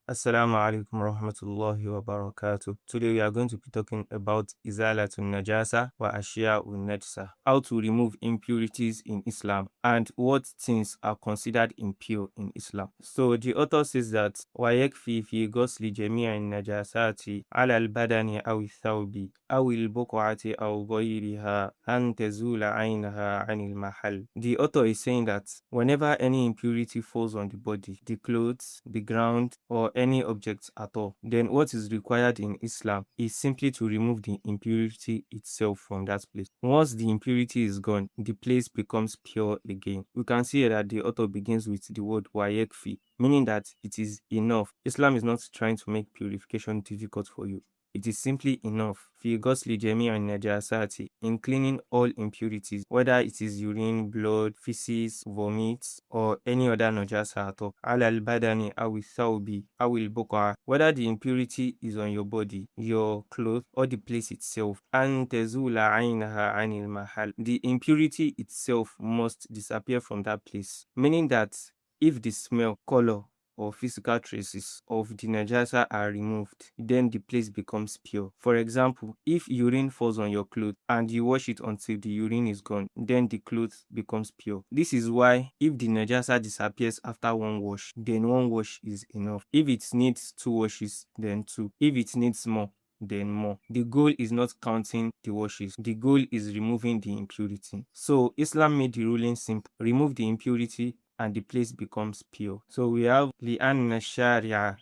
Assalamu alaikum rahmatullahi wa barakatuh. Today we are going to be talking about Izalة Najasa wa Najasa, how to remove impurities in Islam and what things are considered impure in Islam. So the author says that ويكفي في غسل جميع النجاسات على البدن أو الثوب أو البقعة أو غيرها أن تزول عينها عن المحل. The author is saying that whenever any impurity falls on the body, the clothes, the ground, or any object at all, then what is required in Islam is simply to remove the impurity itself from that place. Once the impurity is gone, the place becomes pure again. We can see that the author begins with the word wayekfi, meaning that it is enough. Islam is not trying to make purification difficult for you. It is simply enough. في غسل جميع النجاسات, in cleaning all impurities, whether it is urine, blood, feces, vomit, or any other najasa at all. على البدن أو الثوب أو البقعة, whether the impurity is on your body, your clothes, or the place itself. أن تزول عينها عن المحل, the impurity itself must disappear from that place. Meaning that if the smell, color, or physical traces of the najasa are removed, then the place becomes pure. For example, if urine falls on your clothes and you wash it until the urine is gone, then the clothes becomes pure. This is why if the najasa disappears after one wash, then one wash is enough. If it needs two washes, then two. If it needs more, then more. The goal is not counting the washes. The goal is removing the impurity. So Islam made the ruling simple. Remove the impurity and the place becomes pure. So we have لأن الشارع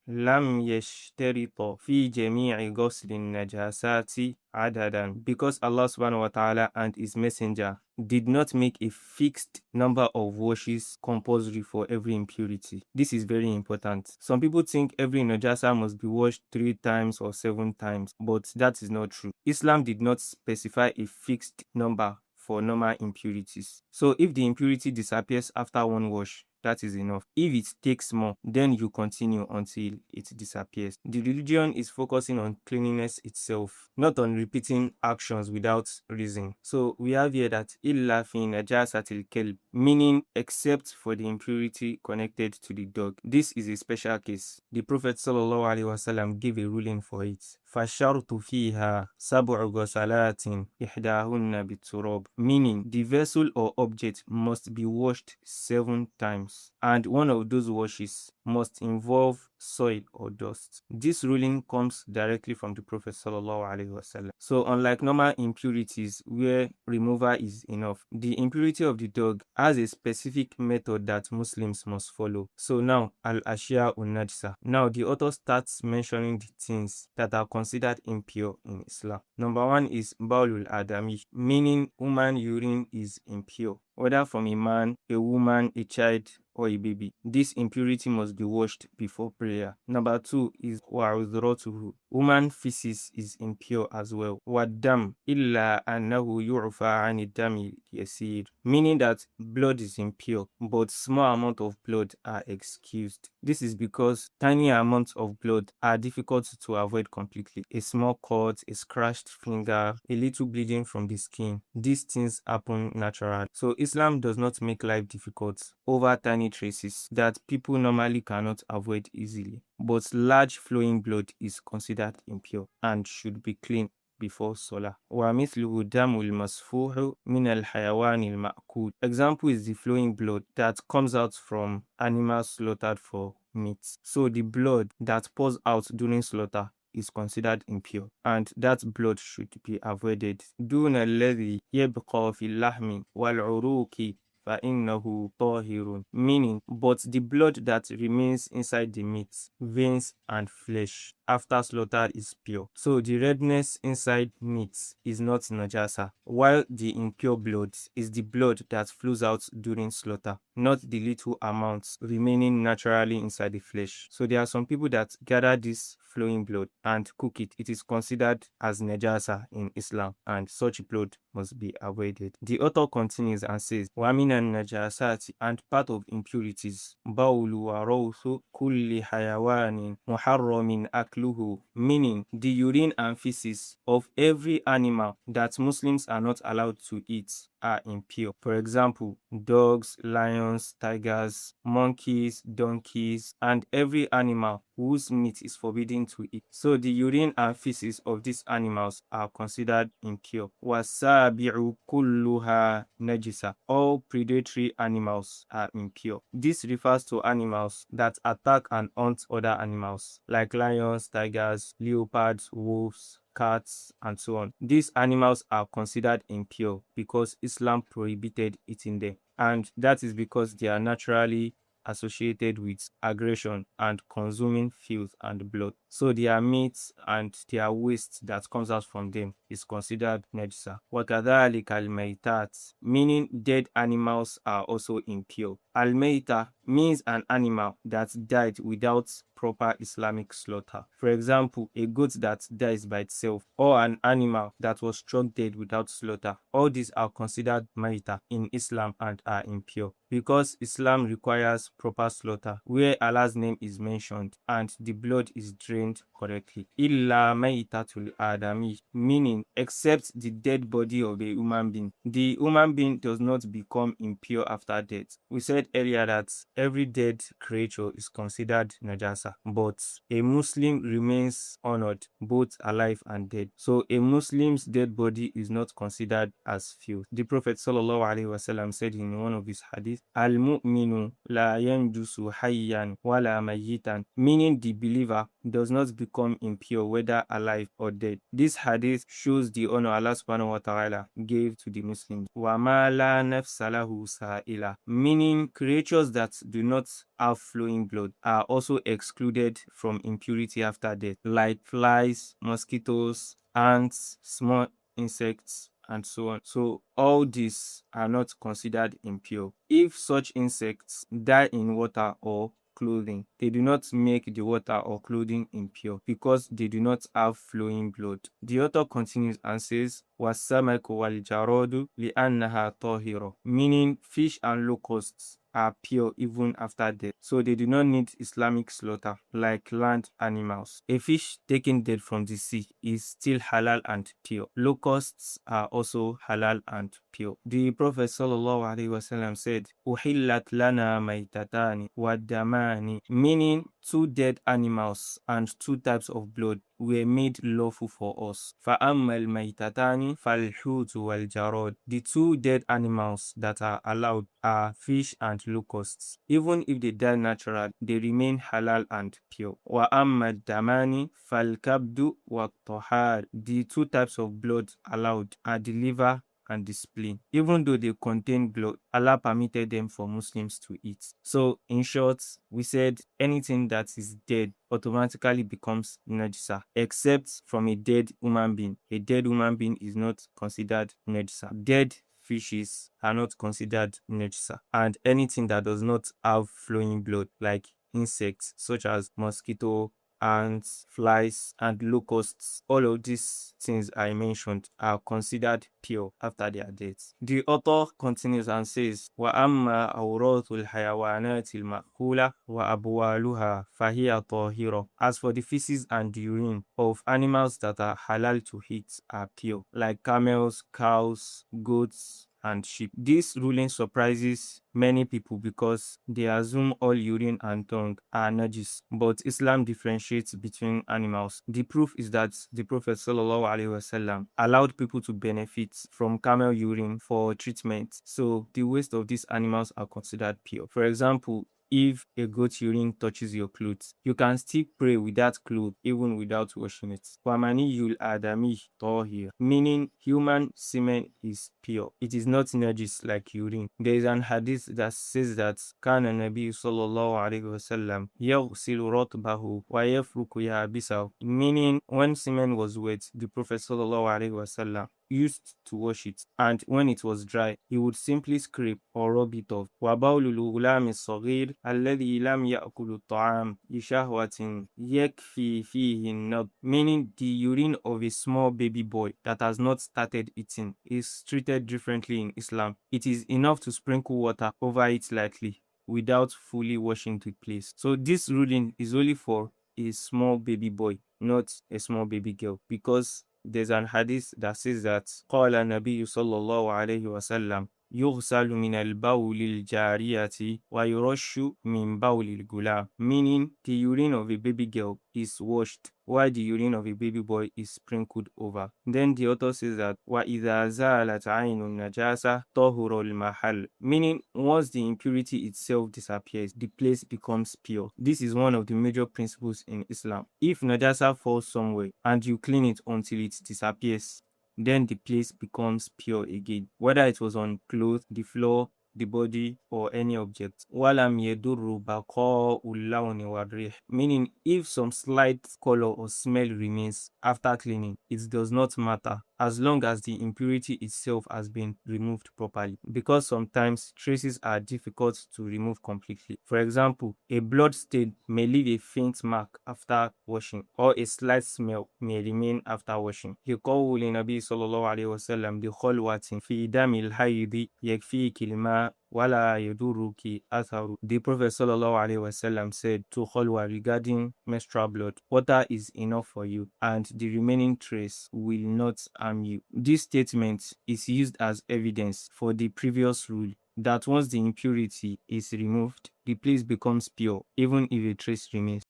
لم يشترط في جميع غسل النجاسات عددا, because Allah subhanahu wa ta'ala and his messenger did not make a fixed number of washes compulsory for every impurity. This is very important. Some people think every najasa must be washed 3 times or 7 times, but that is not true. Islam did not specify a fixed number for normal impurities. So if the impurity disappears after one wash, that is enough. If it takes more, then you continue until it disappears. The religion is focusing on cleanliness itself, not on repeating actions without reason. So we have here that illa fi najasatil kelb, meaning except for the impurity connected to the dog. This is a special case. The Prophet sallallahu alaihi wasallam gave a ruling for it. فَشَرْطُ فِيهَا سَبْعُ غَسَلَاتٍ إِحْدَاهُنَّ بِالتُّرَابِ, meaning the vessel or object must be washed 7 times, and one of those washes must involve soil or dust. This ruling comes directly from the Prophet sallallahu alaihi wasallam. So unlike normal impurities where removal is enough, the impurity of the dog has a specific method that Muslims must follow. So now al-ashya un-najsa. Now the author starts mentioning the things that are considered impure in Islam. Number 1 is bawlul adami, meaning human urine is impure, whether from a man, a woman, a child, or a baby. This impurity must be washed before prayer. Number 2 is wa'udhrotuhu. Human feces is impure as well. Waddam illa annahu yu'fa 'ani dami yasir, meaning that blood is impure, but small amount of blood are excused. This is because tiny amounts of blood are difficult to avoid completely. A small cut, a scratched finger, a little bleeding from the skin. These things happen naturally. So Islam does not make life difficult over tiny traces that people normally cannot avoid easily. But large flowing blood is considered impure and should be clean before Salah. وَمِثْلُهُ دَمُ الْمَسْفُوحُ مِنَ الْحَيَوَانِ الْمَأْكُولِ. Example is the flowing blood that comes out from animals slaughtered for meat. So the blood that pours out during slaughter is considered impure, and that blood should be avoided. دُونَ الَّذِي يَبْقَى فِي اللَّحْمِ وَالْعُرُوقِ فَإِنَّهُ طَاهِرٌ, meaning but the blood that remains inside the meat, veins, and flesh after slaughter is pure. So the redness inside meat is not najasa, while the impure blood is the blood that flows out during slaughter, not the little amounts remaining naturally inside the flesh. So there are some people that gather this flowing blood and cook it. It is considered as najasa in Islam, and such blood must be avoided. The author continues and says, وَمِنَ النَّجَاسَاتِ, and part of impurities, بَوْلُ وَرَوْثُ كُلِّ حَيَوَانٍ مُحَرَّمٍ أَكْلُهُ, meaning the urine and feces of every animal that Muslims are not allowed to eat are impure. For example, dogs, lions, tigers, monkeys, donkeys, and every animal whose meat is forbidden to eat. So the urine and feces of these animals are considered impure. Wasabi'u kulluha najisa. All predatory animals are impure. This refers to animals that attack and hunt other animals like lions, tigers, leopards, wolves, cats, and so on. These animals are considered impure because Islam prohibited eating them. And that is because they are naturally associated with aggression and consuming filth and blood. So their meat and their waste that comes out from them is considered najasa. وَكَذَلِكَ الْمَيْتَاتِ, meaning dead animals are also impure. Al-Mayta means an animal that died without proper Islamic slaughter. For example, a goat that dies by itself, or an animal that was struck dead without slaughter. All these are considered maita in Islam and are impure because Islam requires proper slaughter where Allah's name is mentioned and the blood is drained correctly. Illa maitatul adami, meaning except the dead body of a human being. The human being does not become impure after death. We said earlier that every dead creature is considered najasa, but a Muslim remains honored both alive and dead. So a Muslim's dead body is not considered as filth. The Prophet ﷺ said in one of his hadiths, Al-mu'minu la yanjusu hayyan wala mayyitan, meaning the believer does not become impure whether alive or dead. This hadith shows the honor Allah subhanahu wa ta'ala gave to the Muslims. Wa ma la nafsa lahu sa'ila, meaning creatures that do not have flowing blood are also excluded from impurity after death, like flies, mosquitoes, ants, small insects, and so on. So all these are not considered impure. If such insects die in water or clothing, they do not make the water or clothing impure because they do not have flowing blood. The author continues and says, وَالسَّمَكُ وَالْجَرَادُ لِأَنَّهَا طَاهِرَةٌ, meaning fish and locusts are pure even after death, so they do not need Islamic slaughter like land animals. A fish taken dead from the sea is still halal and pure. Locusts are also halal and pure. The Prophet ﷺ said, "Uhillat lana maytatani wa damani," meaning two dead animals and two types of blood were made lawful for us. فَأَمَّا الْمَيْتَتَانِ فَالْحُوتُ وَالْجَرَادُ. The two dead animals that are allowed are fish and locusts. Even if they die natural, they remain halal and pure. وَأَمَّا الدَّمَانِ فَالْكَبْدُ وَالطَّحَالِ. The two types of blood allowed are the liver and the spleen. Even though they contain blood, Allah permitted them for Muslims to eat. So in short, we said anything that is dead automatically becomes najisa, except from a dead human being. A dead human being is not considered najisa. Dead fishes are not considered najisa. And anything that does not have flowing blood, like insects such as mosquito, ants, flies, and locusts, all of these things I mentioned are considered pure after their death. The author continues and says, وَأَمَّا أَوْرَاثُ الْحَيَوَانَاتِ الْمَأْكُولَةِ وَأَبْوَالُهَا فَهِيَ طَاهِرَةٌ. As for the feces and the urine of animals that are halal to eat are pure, like camels, cows, goats, and sheep. This ruling surprises many people because they assume all urine and tongue are najis, but Islam differentiates between animals. The proof is that the Prophet ﷺ allowed people to benefit from camel urine for treatment, so the waste of these animals are considered pure. For example, if a goat urine touches your clothes, you can still pray with that cloth even without washing it. وَمَنِيُّ الْآدَمِيِّ طَاهِرٌ, meaning human semen is pure. It is not najis like urine. There is an hadith that says that كان النبي صلى الله عليه وسلم يغسل رطبه ويفرك يابسه, meaning when semen was wet, the Prophet صلى الله عليه وسلم used to wash it, and when it was dry, he would simply scrape or rub it off. وَبَوْلُ الْغُلَامِ الصَّغِيرِ الَّذِي لَمْ يَأْكُلُ الطَّعَامَ لِشَهْوَةٍ يَكْفِي فِيهِ النَّضْ, meaning the urine of a small baby boy that has not started eating is treated differently in Islam. It is enough to sprinkle water over it lightly without fully washing the place. So this ruling is only for a small baby boy, not a small baby girl, because there's an hadith that says that قال النبي صلى الله عليه وسلم يغسل من البول الجارية ويرش من بول الغلام, meaning the urine of a baby girl is washed while the urine of a baby boy is sprinkled over. Then the author says that وَإِذَا زَالَتْ عَيْنُ النَّجَاسَةِ طَهُرَ الْمَحَلُّ, meaning once the impurity itself disappears, the place becomes pure. This is one of the major principles in Islam. If Najasa falls somewhere and you clean it until it disappears, then the place becomes pure again, whether it was on clothes, the floor, the body, or any object. وَلَمْ يَدُرُّ بَقَاءُ اللَّوْنِ وَالرِّيحِ, meaning if some slight color or smell remains after cleaning, it does not matter as long as the impurity itself has been removed properly, because sometimes traces are difficult to remove completely. For example, a blood stain may leave a faint mark after washing, or a slight smell may remain after washing. يقول النبي صلى الله عليه وسلم بخلوة في دم الحيض يكفيك الماء ولا يضرك أثر. The Prophet sallallahu alaihi wasallam said to Khalwa regarding menstrual blood, water is enough for you and the remaining trace will not harm you. This statement is used as evidence for the previous rule that once the impurity is removed, the place becomes pure even if a trace remains.